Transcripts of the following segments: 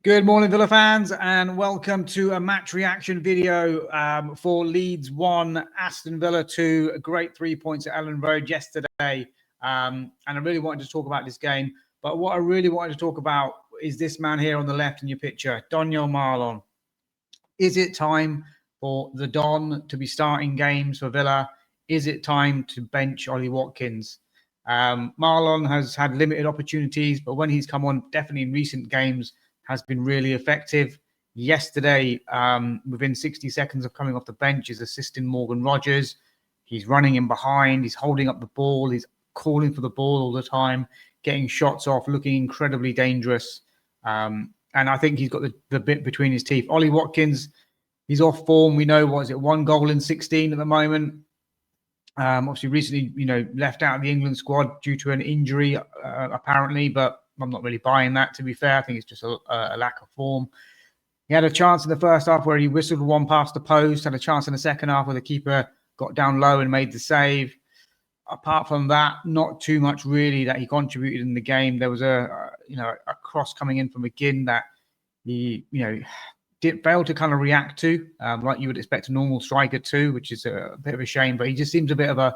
Good morning, Villa fans, and welcome to a match reaction video for Leeds 1, Aston Villa 2. A great 3 points at Elland Road yesterday. And I really wanted to talk about this game. But what I really wanted to talk about is this man here on the left in your picture, Donyell Malen. Is it time for the Don to be starting games for Villa? Is it time to bench Ollie Watkins? Malen has had limited opportunities, but when he's come on, definitely in recent games, has been really effective. Yesterday, within 60 seconds of coming off the bench, is assisting Morgan Rogers. He's running in behind. He's holding up the ball. He's calling for the ball all the time, getting shots off, looking incredibly dangerous. And I think he's got the bit between his teeth. Ollie Watkins, he's off form. We know, what is it, 1 goal in 16 at the moment. Obviously, recently, left out of the England squad due to an injury, apparently, but I'm not really buying that, to be fair. I think it's just a lack of form. He had a chance in the first half where he whistled one past the post, had a chance in the second half where the keeper got down low and made the save. Apart from that, not too much really that he contributed in the game. There was a cross coming in from McGinn that he, failed to kind of react to, like you would expect a normal striker to, which is a bit of a shame. But he just seems a bit of a,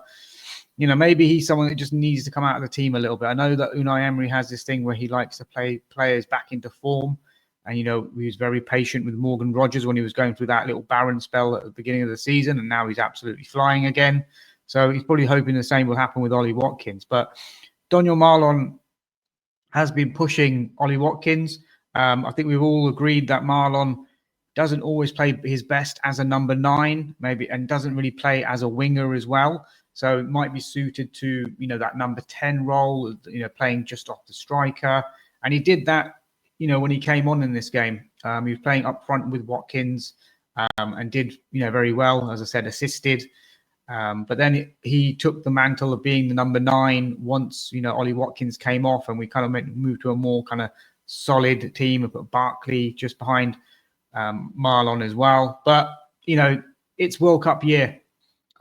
maybe he's someone that just needs to come out of the team a little bit. I know that Unai Emery has this thing where he likes to play players back into form. And, he was very patient with Morgan Rogers when he was going through that little barren spell at the beginning of the season. And now he's absolutely flying again. So he's probably hoping the same will happen with Ollie Watkins. But Donyell Malen has been pushing Ollie Watkins. I think we've all agreed that Malen doesn't always play his best as a number 9, maybe, and doesn't really play as a winger as well. So it might be suited to, that number 10 role, playing just off the striker. And he did that, when he came on in this game. He was playing up front with Watkins and did, very well, as I said, assisted. But then he took the mantle of being the number 9 once, Ollie Watkins came off, and we kind of moved to a more kind of solid team. We put Barkley just behind Malen as well. But, it's World Cup year.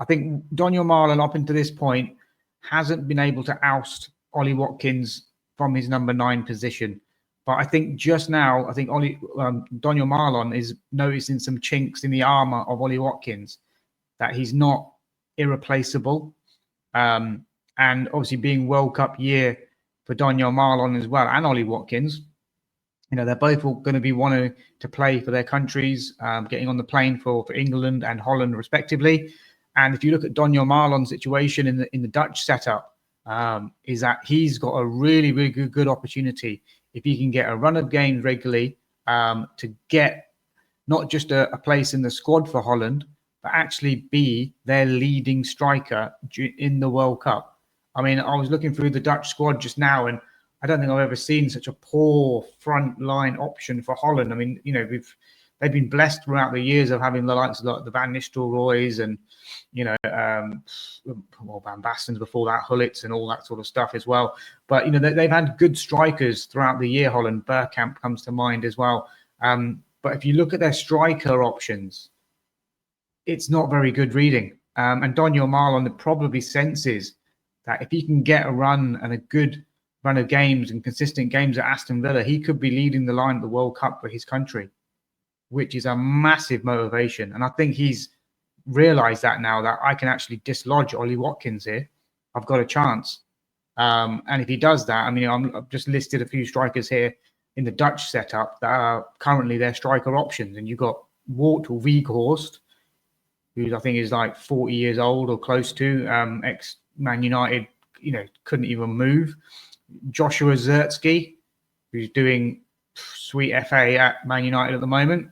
I think Donyell Malen up until this point hasn't been able to oust Ollie Watkins from his number 9 position. But I think just now, Donyell Malen is noticing some chinks in the armour of Ollie Watkins, that he's not irreplaceable. And obviously being World Cup year for Donyell Malen as well, and Ollie Watkins, they're both going to be wanting to play for their countries, getting on the plane for England and Holland respectively. And if you look at Donyell Malen's situation in the Dutch setup, is that he's got a really, really good opportunity if he can get a run of games regularly to get not just a place in the squad for Holland, but actually be their leading striker in the World Cup. I mean, I was looking through the Dutch squad just now, and I don't think I've ever seen such a poor front line option for Holland. I mean, they've been blessed throughout the years of having the likes of the Van Nistelrooys and, Van Bastens before that, Hullits and all that sort of stuff as well. But, they've had good strikers throughout the year. Holland, Bergkamp comes to mind as well. But if you look at their striker options, it's not very good reading. And Donyell Malen probably senses that if he can get a run and a good run of games and consistent games at Aston Villa, he could be leading the line at the World Cup for his country, which is a massive motivation. And I think he's realised that now, that I can actually dislodge Ollie Watkins here. I've got a chance. And if he does that, I've just listed a few strikers here in the Dutch setup that are currently their striker options. And you've got Weghorst, who I think is like 40 years old or close to, ex-Man United, couldn't even move. Joshua Zirkzee, who's doing sweet FA at Man United at the moment.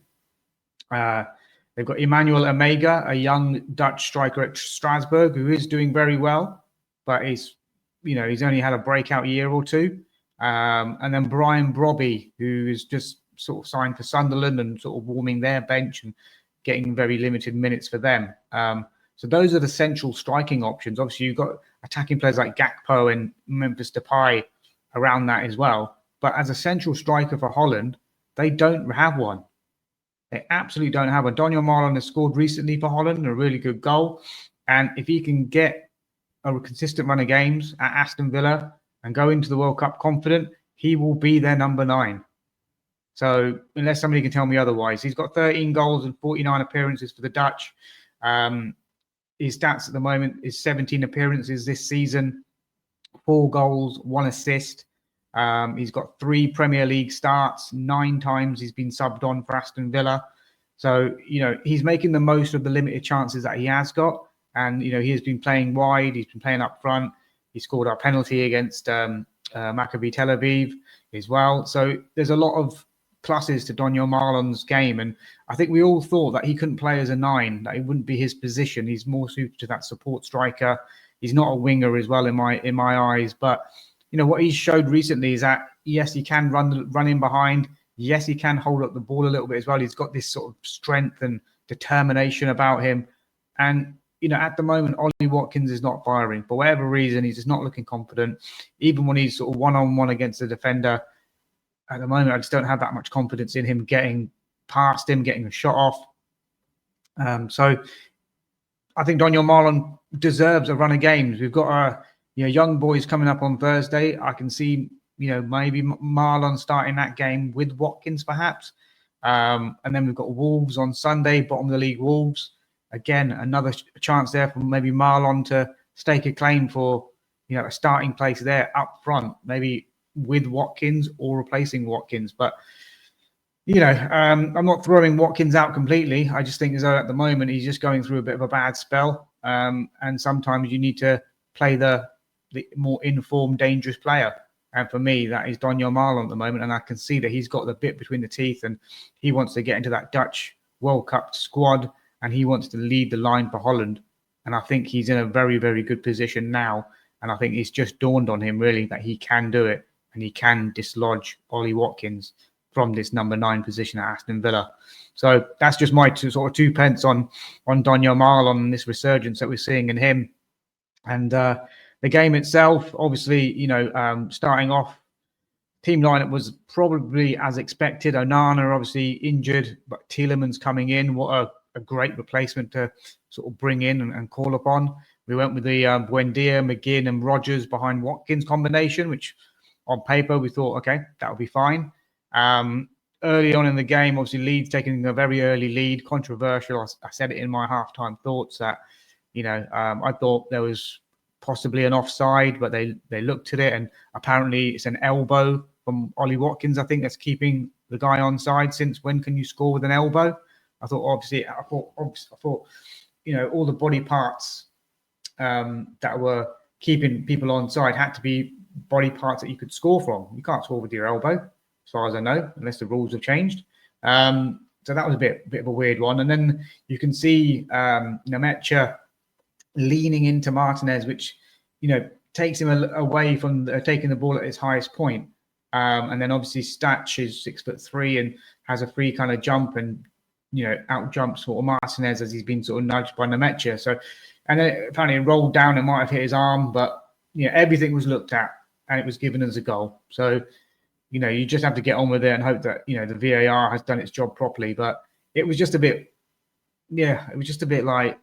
They've got Emmanuel Omega, a young Dutch striker at Strasbourg, who is doing very well, but he's only had a breakout year or two. And then Brian Brobby, who is just sort of signed for Sunderland and sort of warming their bench and getting very limited minutes for them. So those are the central striking options. Obviously, you've got attacking players like Gakpo and Memphis Depay around that as well. But as a central striker for Holland, they don't have one. They absolutely don't have one. Donyell Malen has scored recently for Holland, a really good goal. And if he can get a consistent run of games at Aston Villa and go into the World Cup confident, he will be their number 9. So unless somebody can tell me otherwise, he's got 13 goals and 49 appearances for the Dutch. His stats at the moment is 17 appearances this season, 4 goals, 1 assist. He's got 3 Premier League starts, 9 times he's been subbed on for Aston Villa. So, he's making the most of the limited chances that he has got. And, he has been playing wide. He's been playing up front. He scored our penalty against Maccabi Tel Aviv as well. So there's a lot of pluses to Donyell Malen's game. And I think we all thought that he couldn't play as a 9, that it wouldn't be his position. He's more suited to that support striker. He's not a winger as well in my eyes. But, what he's showed recently is that, yes, he can run in behind. Yes, he can hold up the ball a little bit as well. He's got this sort of strength and determination about him. And, at the moment, Ollie Watkins is not firing. For whatever reason, he's just not looking confident. Even when he's sort of one-on-one against the defender, at the moment, I just don't have that much confidence in him getting past him, getting a shot off. So I think Donyell Malen deserves a run of games. We've got young boys coming up on Thursday. I can see, maybe Malen starting that game with Watkins perhaps. And then we've got Wolves on Sunday, bottom of the league Wolves. Again, another chance there for maybe Malen to stake a claim for, a starting place there up front, maybe with Watkins or replacing Watkins. But, I'm not throwing Watkins out completely. I just think as though at the moment he's just going through a bit of a bad spell. And sometimes you need to play the more informed, dangerous player. And for me, that is Donyell Malen at the moment. And I can see that he's got the bit between the teeth and he wants to get into that Dutch World Cup squad and he wants to lead the line for Holland. And I think he's in a very, very good position now. And I think it's just dawned on him really that he can do it and he can dislodge Ollie Watkins from this number 9 position at Aston Villa. So that's just my 2 pence on Donyell Malen and this resurgence that we're seeing in him. And the game itself, obviously, starting off, team lineup was probably as expected. Onana obviously injured, but Tielemans coming in. What a great replacement to sort of bring in and call upon. We went with the Buendia, McGinn and Rodgers behind Watkins combination, which on paper we thought, okay, that would be fine. Early on in the game, obviously Leeds taking a very early lead, controversial. I said it in my halftime thoughts that, I thought there was possibly an offside, but they looked at it and apparently it's an elbow from Ollie Watkins. I think that's keeping the guy onside. Since when can you score with an elbow? I thought all the body parts that were keeping people onside had to be body parts that you could score from. You can't score with your elbow, as far as I know, unless the rules have changed. So that was a bit of a weird one. And then you can see Nemecha leaning into Martinez, which, takes him away from taking the ball at his highest point. And then obviously Statch is 6'3" and has a free kind of jump and, out jumps sort of Martinez as he's been sort of nudged by Nemecha. So, and then apparently it rolled down, it might have hit his arm, but, everything was looked at and it was given as a goal. So, you just have to get on with it and hope that, the VAR has done its job properly. But it was just a bit, like,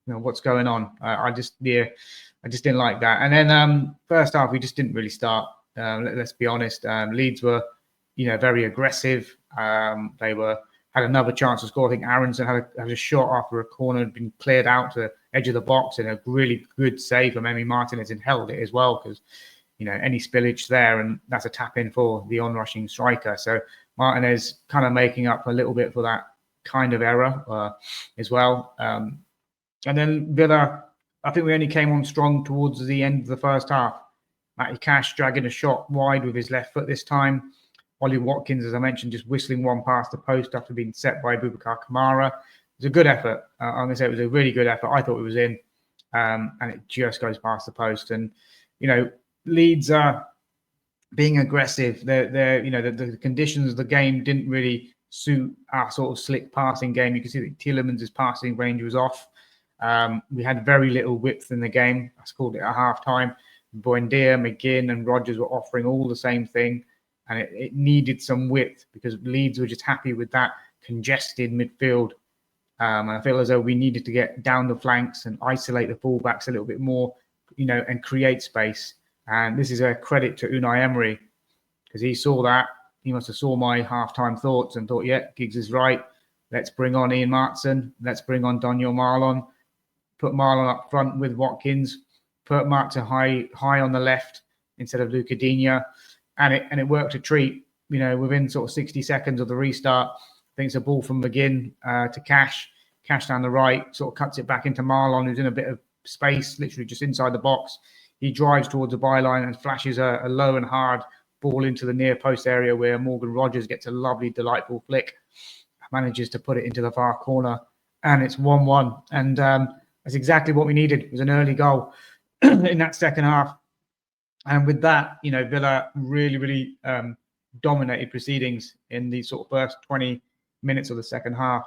what's going on? I just didn't like that. And then first half, we just didn't really start. Let's be honest. Leeds were, very aggressive. They had another chance to score. I think Aronson had a shot after a corner had been cleared out to the edge of the box and a really good save from Emery Martinez and held it as well because, any spillage there and that's a tap in for the on-rushing striker. So Martinez kind of making up a little bit for that kind of error as well. And then Villa, I think we only came on strong towards the end of the first half. Matty Cash dragging a shot wide with his left foot this time. Ollie Watkins, as I mentioned, just whistling one past the post after being set by Boubacar Kamara. It was a good effort. I'm going to say it was a really good effort. I thought it was in. And it just goes past the post. And, Leeds are being aggressive. The conditions of the game didn't really suit our sort of slick passing game. You can see that Tielemans' passing range was off. We had very little width in the game. I called it at halftime. Buendia, McGinn and Rodgers were offering all the same thing. And it needed some width because Leeds were just happy with that congested midfield. And I feel as though we needed to get down the flanks and isolate the fullbacks a little bit more, and create space. And this is a credit to Unai Emery because he saw that must have saw my halftime thoughts and thought, yeah, Giggs is right. Let's bring on Ian Martson. Let's bring on Donyell Malen. Put Malen up front with Watkins. Put Martson high on the left instead of Luca Digne. And it worked a treat. Within sort of 60 seconds of the restart, I think it's a ball from McGinn to Cash. Cash down the right, sort of cuts it back into Malen, who's in a bit of space, literally just inside the box. He drives towards the byline and flashes a low and hard ball into the near post area where Morgan Rogers gets a lovely, delightful flick, manages to put it into the far corner, and it's 1-1. And that's exactly what we needed. It was an early goal in that second half. And with that, Villa really, really dominated proceedings in the sort of first 20 minutes of the second half.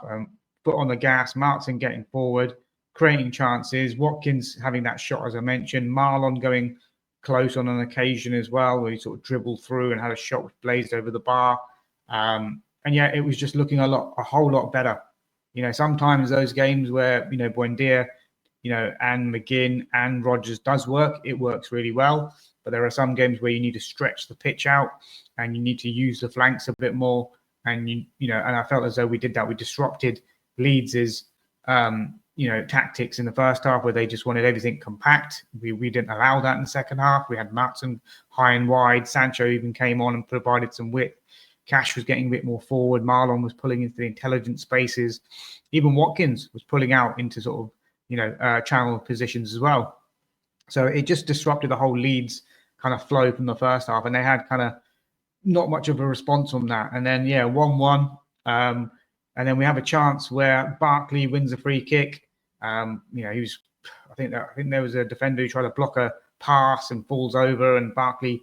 Foot on the gas, Martson getting forward, creating chances, Watkins having that shot, as I mentioned, Malen going close on an occasion as well, where he sort of dribbled through and had a shot which blazed over the bar. And yeah, it was just looking a whole lot better. Sometimes those games where, Buendia, and McGinn and Rogers does work, it works really well. But there are some games where you need to stretch the pitch out and you need to use the flanks a bit more. And, and I felt as though we did that. We disrupted Leeds's, tactics in the first half where they just wanted everything compact. We didn't allow that in the second half. We had Martson high and wide. Sancho even came on and provided some width. Cash was getting a bit more forward. Malen was pulling into the intelligent spaces. Even Watkins was pulling out into sort of, channel positions as well. So it just disrupted the whole Leeds kind of flow from the first half. And they had kind of not much of a response on that. And then, 1-1. And then we have a chance where Barkley wins a free kick. He was, I think there was a defender who tried to block a pass and falls over, and Barkley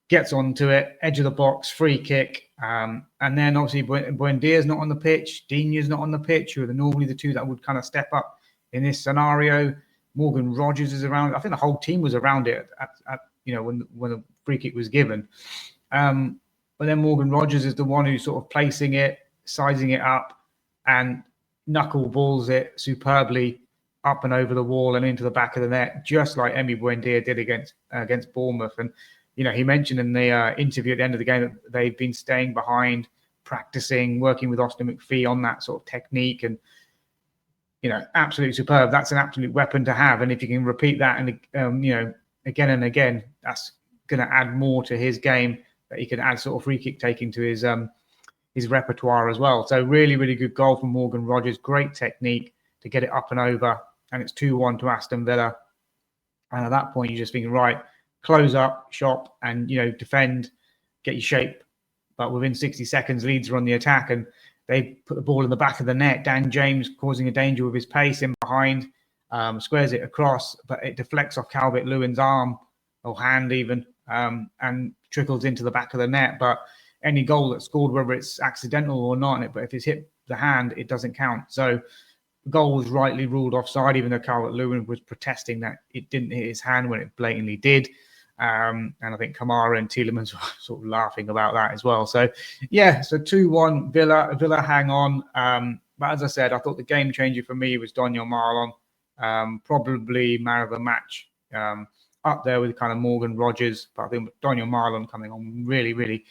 gets onto it, edge of the box, free kick. And then obviously Buendia's not on the pitch, Digne's not on the pitch, who are normally the two that would kind of step up in this scenario. Morgan Rogers is around. I think the whole team was around it at when the free kick was given. But then Morgan Rogers is the one who's sort of placing it, sizing it up, and knuckle balls it superbly up and over the wall and into the back of the net, just like Emery Buendia did against Bournemouth. And he mentioned in the interview at the end of the game that they've been staying behind, practicing, working with Austin McPhee on that sort of technique, and absolutely superb. That's an absolute weapon to have, and if you can repeat that and again and again, that's going to add more to his game. That he can add sort of free kick taking to his repertoire as well. So really, really good goal from Morgan Rogers. Great technique to get it up and over. And it's 2-1 to Aston Villa. And at that point, you're just thinking, right, close up shop and, defend, get your shape. But within 60 seconds, Leeds are on the attack and they put the ball in the back of the net. Dan James causing a danger with his pace in behind, squares it across, but it deflects off Calvert-Lewin's arm or hand even, and trickles into the back of the net. But any goal that's scored, whether it's accidental or not, but if it's hit the hand, it doesn't count. So the goal was rightly ruled offside, even though Calvert-Lewin was protesting that it didn't hit his hand when it blatantly did. And I think Kamara and Tielemans were sort of laughing about that as well. So, so 2-1 Villa hang on. But as I said, I thought the game changer for me was Donyell Malen, probably man of the match, up there with kind of Morgan Rogers. But I think Donyell Malen coming on really, really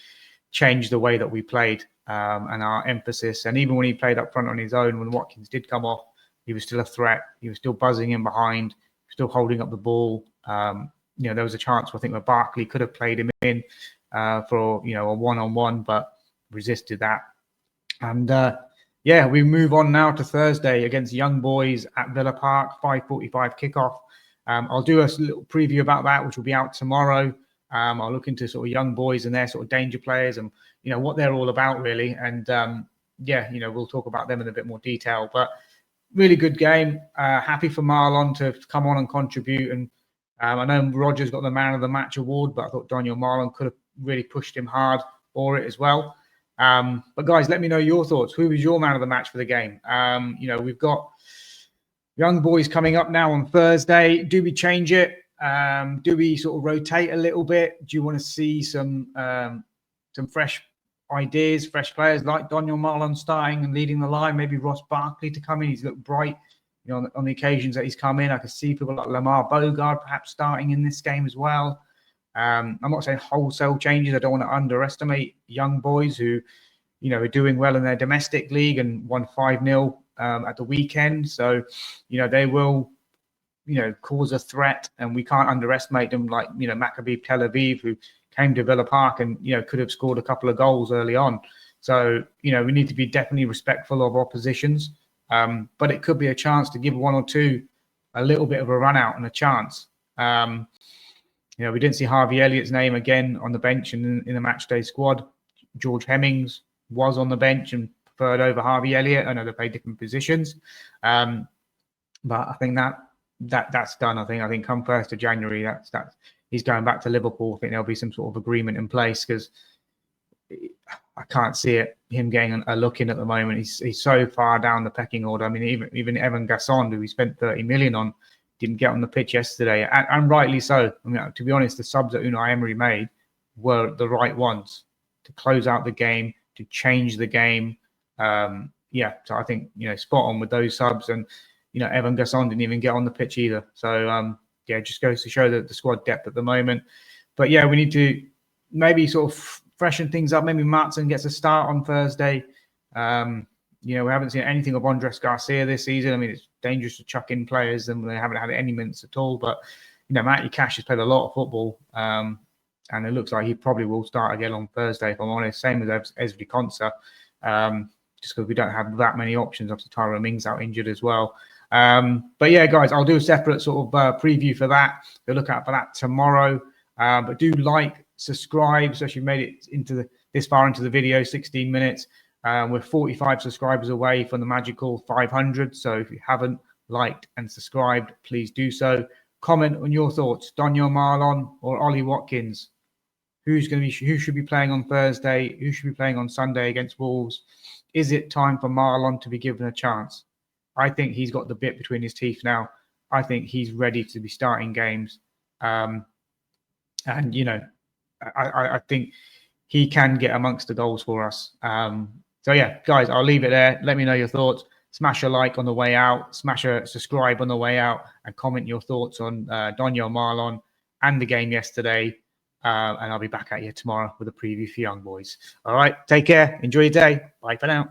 changed the way that we played and our emphasis. And even when he played up front on his own, when Watkins did come off, he was still a threat. He was still buzzing in behind, still holding up the ball. There was a chance, I think, where Barkley could have played him in for, a one-on-one, but resisted that. And, we move on now to Thursday against Young Boys at Villa Park, 5:45 kickoff. I'll do a little preview about that, which will be out tomorrow. I'll look into sort of Young Boys and their sort of danger players and, what they're all about, really. And, we'll talk about them in a bit more detail. But really good game. Happy for Malen to come on and contribute. And I know Rogers got the man of the match award, but I thought Donyell Malen could have really pushed him hard for it as well. But guys, let me know your thoughts. Who was your man of the match for the game? We've got Young Boys coming up now on Thursday. Do we change it? Do we sort of rotate a little bit? Do you want to see some fresh ideas, fresh players like Donyell Malen starting and leading the line? Maybe Ross Barkley to come in. He's looked bright, on the occasions that he's come in. I could see people like Lamar Bogard perhaps starting in this game as well. I'm not saying wholesale changes. I don't want to underestimate young boys who, are doing well in their domestic league and won 5-0 at the weekend. So, they will, cause a threat, and we can't underestimate them. Like, Maccabi Tel Aviv, who came to Villa Park and, could have scored a couple of goals early on. So, we need to be definitely respectful of oppositions. But it could be a chance to give one or two a little bit of a run out and a chance. We didn't see Harvey Elliott's name again on the bench in the matchday squad. George Hemmings was on the bench and preferred over Harvey Elliott. I know they play different positions. But I think that's done. I think come 1st of January, that's he's going back to Liverpool. I think there'll be some sort of agreement in place, because I can't see him getting a look in at the moment. He's so far down the pecking order. I mean, even Evan Gasson, who we spent 30 million on, didn't get on the pitch yesterday, and rightly so. I mean, to be honest, the subs that Unai Emery made were the right ones to close out the game, to change the game. So I think, spot on with those subs. And, Evan Gasson didn't even get on the pitch either. So, it just goes to show that the squad depth at the moment. But, we need to maybe sort of freshen things up. Maybe Martin gets a start on Thursday. We haven't seen anything of Andres Garcia this season. I mean, it's dangerous to chuck in players, and they haven't had any minutes at all. But, Matty Cash has played a lot of football. And it looks like he probably will start again on Thursday, if I'm honest. Same with Ezri Konsa, just because we don't have that many options. Obviously, Tyrone Mings out injured as well. But guys, I'll do a separate sort of preview for that. We'll look out for that tomorrow. But do like, subscribe, especially if you made it this far into the video, 16 minutes. We're 45 subscribers away from the magical 500. So if you haven't liked and subscribed, please do so. Comment on your thoughts. Donyell Malen or Ollie Watkins? Who should be playing on Thursday? Who should be playing on Sunday against Wolves? Is it time for Malen to be given a chance? I think he's got the bit between his teeth now. I think he's ready to be starting games. I think he can get amongst the goals for us. Guys, I'll leave it there. Let me know your thoughts. Smash a like on the way out. Smash a subscribe on the way out. And comment your thoughts on Donyell Malen and the game yesterday. And I'll be back at you tomorrow with a preview for young boys. All right, take care. Enjoy your day. Bye for now.